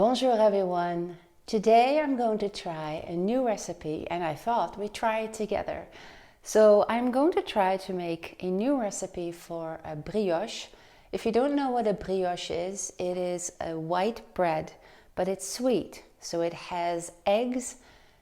Bonjour everyone! Today I'm going to try a new recipe and I thought we'd try it together. So I'm going to try to make a new recipe for a brioche. If you don't know what a brioche is, it is a white bread, but it's sweet. So it has eggs,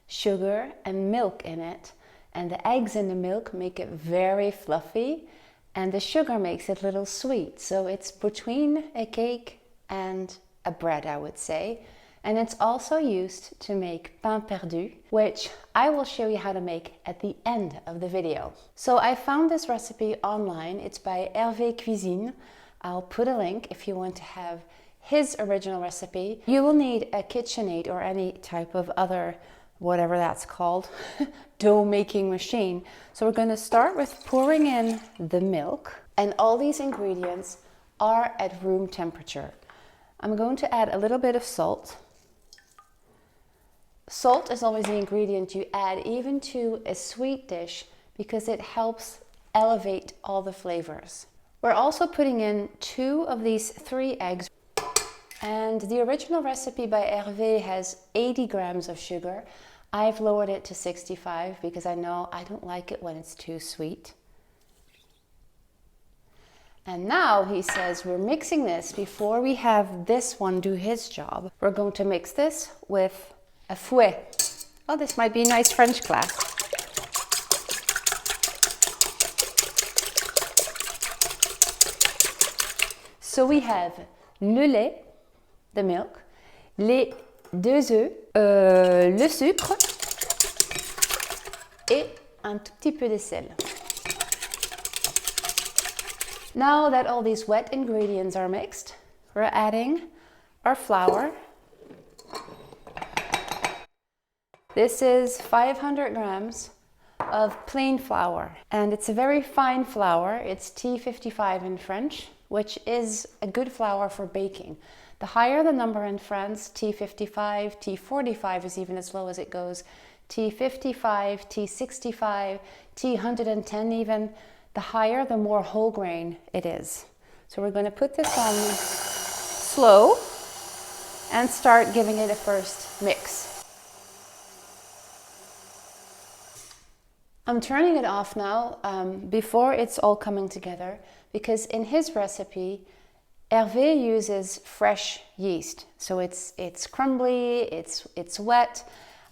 sugar and milk in it. And the eggs and the milk make it very fluffy and the sugar makes it a little sweet. So it's between a cake and a bread, I would say. And it's also used to make pain perdu, which I will show you how to make at the end of the video. So I found this recipe online. It's by Hervé Cuisine. I'll put a link if you want to have his original recipe. You will need a KitchenAid or any type of other, whatever that's called, dough making machine. So we're going to start with pouring in the milk, and all these ingredients are at room temperature. I'm going to add a little bit of salt. Salt is always the ingredient you add even to a sweet dish because it helps elevate all the flavors. We're also putting in 2 of these 3 eggs. And the original recipe by Hervé has 80 grams of sugar. I've lowered it to 65 because I know I don't like it when it's too sweet. And now he says we're mixing this before we have this one do his job. We're going to mix this with a fouet. Oh, this might be a nice French class. So we have le lait, the milk, les 2 œufs, le sucre et un tout petit peu de sel. Now that all these wet ingredients are mixed, we're adding our flour. This is 500 grams of plain flour, and it's a very fine flour. It's T55 in French, which is a good flour for baking. The higher the number in France, T55, T45 is even as low as it goes, T55, T65, T110 even. The higher, the more whole grain it is. So we're going to put this on slow and start giving it a first mix. I'm turning it off now before it's all coming together, because in his recipe, Hervé uses fresh yeast. So it's crumbly, it's wet.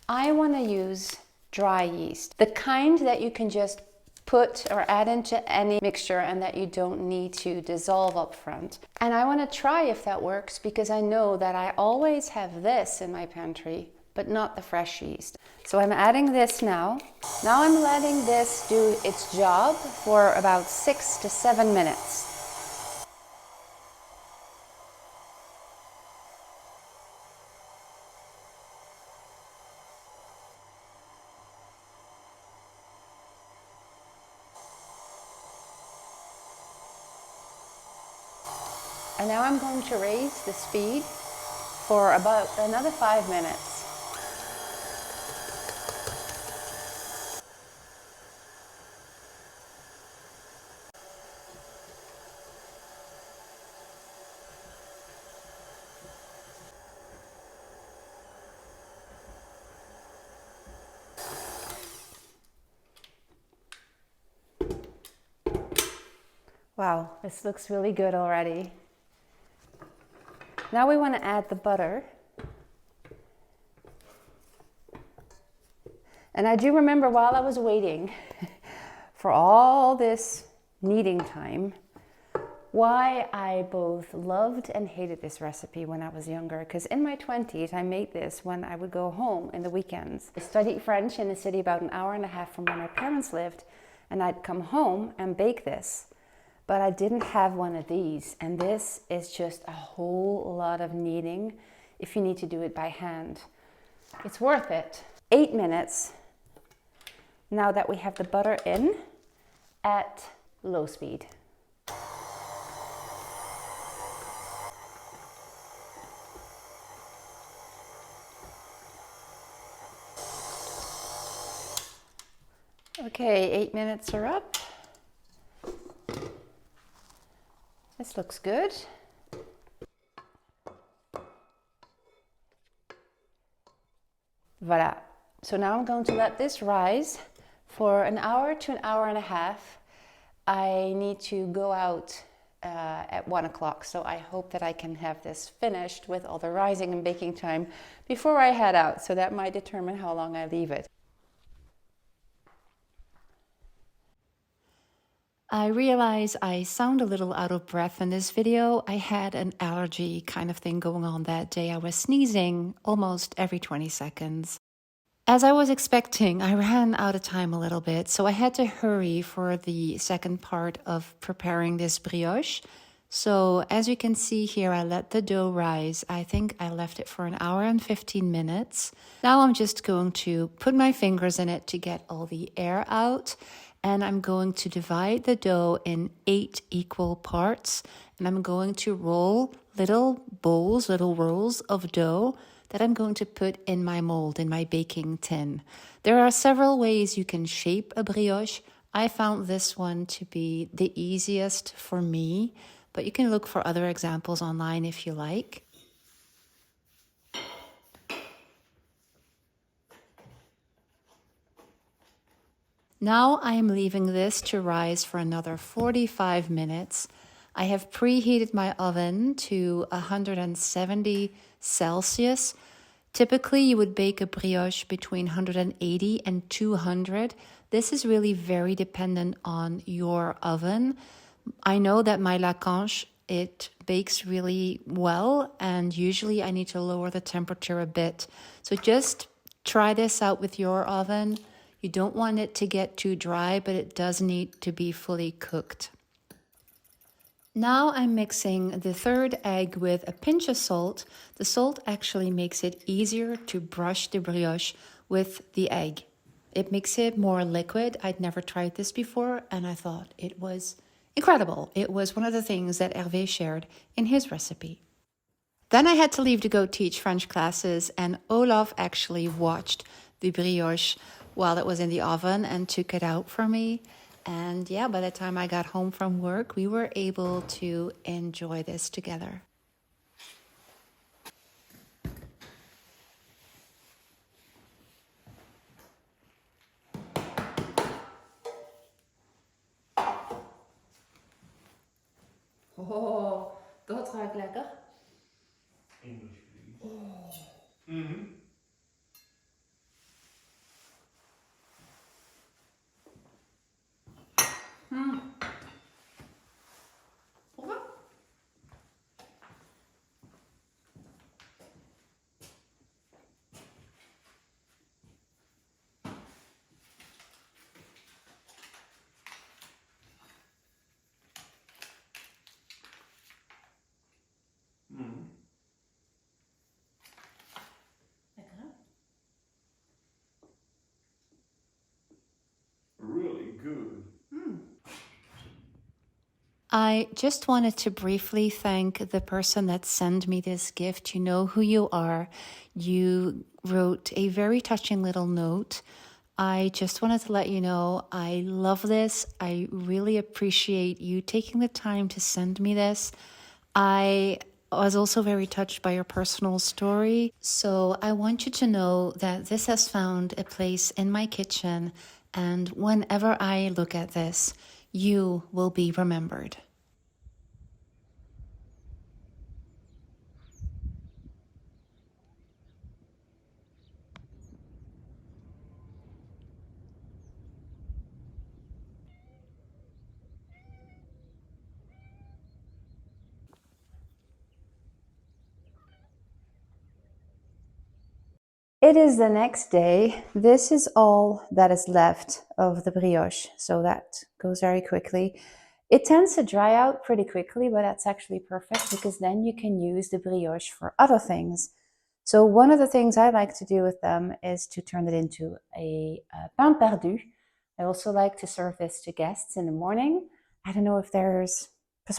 I want to use dry yeast, the kind that you can just put or add into any mixture and that you don't need to dissolve up front. And I want to try if that works because I know that I always have this in my pantry, but not the fresh yeast. So I'm adding this now. Now I'm letting this do its job for about 6 to 7 minutes. And now I'm going to raise the speed for about another 5 minutes. Wow, this looks really good already. Now we want to add the butter. And I do remember while I was waiting for all this kneading time, why I both loved and hated this recipe when I was younger. Because in my 20s, I made this when I would go home in the weekends. I studied French in a city about an hour and a half from where my parents lived, and I'd come home and bake this. But I didn't have one of these, and this is just a whole lot of kneading if you need to do it by hand. It's worth it. 8 minutes now that we have the butter in at low speed. Okay, 8 minutes are up. This looks good. Voila. So now I'm going to let this rise for an hour to an hour and a half. I need to go out at 1 o'clock, so I hope that I can have this finished with all the rising and baking time before I head out, so that might determine how long I leave it. I realize I sound a little out of breath in this video. I had an allergy kind of thing going on that day. I was sneezing almost every 20 seconds. As I was expecting, I ran out of time a little bit, so I had to hurry for the second part of preparing this brioche. So as you can see here, I let the dough rise. I think I left it for an hour and 15 minutes. Now I'm just going to put my fingers in it to get all the air out. And I'm going to divide the dough in 8 equal parts. And I'm going to roll little bowls, little rolls of dough that I'm going to put in my mold, in my baking tin. There are several ways you can shape a brioche. I found this one to be the easiest for me, but you can look for other examples online if you like. Now I am leaving this to rise for another 45 minutes. I have preheated my oven to 170 Celsius. Typically, you would bake a brioche between 180 and 200. This is really very dependent on your oven. I know that my Lacanche, it bakes really well, and usually I need to lower the temperature a bit. So just try this out with your oven. You don't want it to get too dry, but it does need to be fully cooked. Now I'm mixing the third egg with a pinch of salt. The salt actually makes it easier to brush the brioche with the egg. It makes it more liquid. I'd never tried this before, and I thought it was incredible. It was one of the things that Hervé shared in his recipe. Then I had to leave to go teach French classes, and Olaf actually watched the brioche while it was in the oven and took it out for me. And yeah, by the time I got home from work, we were able to enjoy this together. Oh, dat ruikt lekker. Oh. Mm-hmm. Mm. Proeven? Mm. Lekker, hè? Really good. Mm. I just wanted to briefly thank the person that sent me this gift. You know who you are. You wrote a very touching little note. I just wanted to let you know I love this. I really appreciate you taking the time to send me this. I was also very touched by your personal story. So I want you to know that this has found a place in my kitchen, and whenever I look at this, you will be remembered. It is the next day. This is all that is left of the brioche, so that goes very quickly. It tends to dry out pretty quickly, but that's actually perfect because then you can use the brioche for other things. So one of the things I like to do with them is to turn it into a pain perdu. I also like to serve this to guests in the morning. I don't know if there's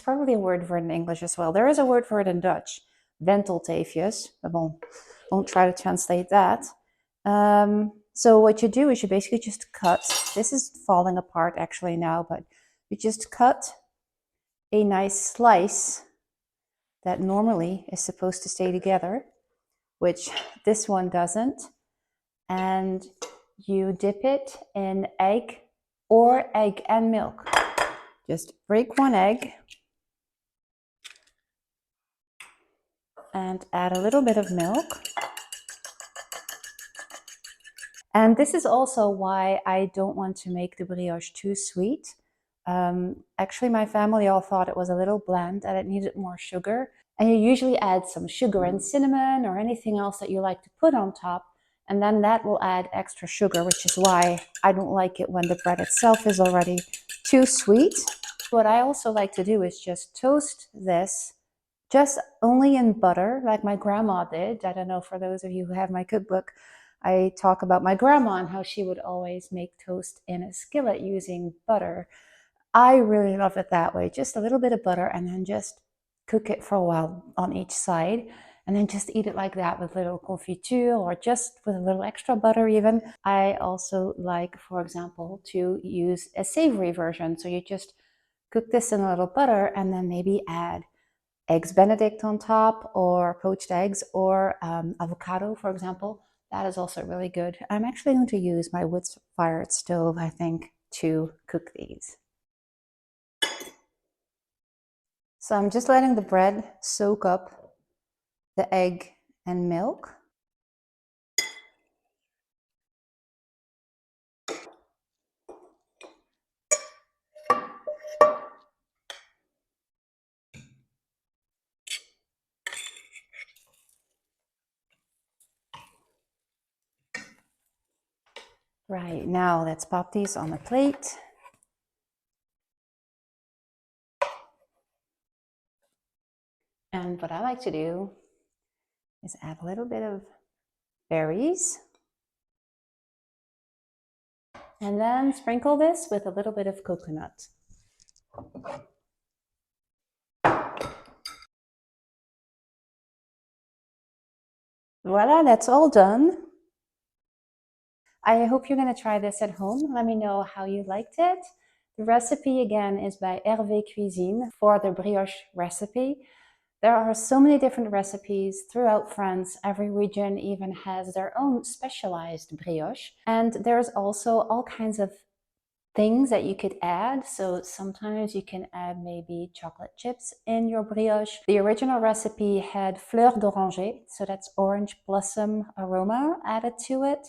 probably a word for it in English as well. There is a word for it in Dutch, wentelteefjes. But bon, won't try to translate that. So what you do is you basically just cut. This is falling apart actually now, but you just cut a nice slice that normally is supposed to stay together, which this one doesn't. and you dip it in egg or egg and milk. Just break one egg and add a little bit of milk. And this is also why I don't want to make the brioche too sweet. Actually, my family all thought it was a little bland and it needed more sugar. And you usually add some sugar and cinnamon or anything else that you like to put on top. And then that will add extra sugar, which is why I don't like it when the bread itself is already too sweet. What I also like to do is just toast this just only in butter, like my grandma did. I don't know, for those of you who have my cookbook, I talk about my grandma and how she would always make toast in a skillet using butter. I really love it that way, just a little bit of butter and then just cook it for a while on each side and then just eat it like that with little confiture or just with a little extra butter even. I also like, for example, to use a savory version. So you just cook this in a little butter and then maybe add eggs Benedict on top or poached eggs or avocado, for example. That is also really good. I'm actually going to use my wood-fired stove, I think, to cook these. So I'm just letting the bread soak up the egg and milk. Right, now let's pop these on the plate. And what I like to do is add a little bit of berries. And then sprinkle this with a little bit of coconut. Voila, that's all done. I hope you're going to try this at home. Let me know how you liked it. The recipe again is by Hervé Cuisine for the brioche recipe. There are so many different recipes throughout France. Every region even has their own specialized brioche. And there's also all kinds of things that you could add. So sometimes you can add maybe chocolate chips in your brioche. The original recipe had fleur d'oranger, so that's orange blossom aroma added to it,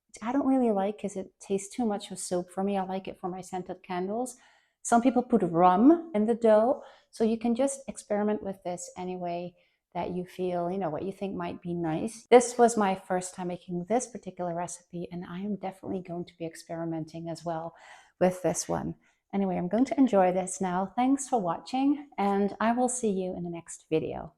which I don't really like because it tastes too much of soap for me. I like it for my scented candles. Some people put rum in the dough, so you can just experiment with this anyway that you feel, what you think might be nice. This was my first time making this particular recipe, and I am definitely going to be experimenting as well with this one. Anyway, I'm going to enjoy this now. Thanks for watching, and I will see you in the next video.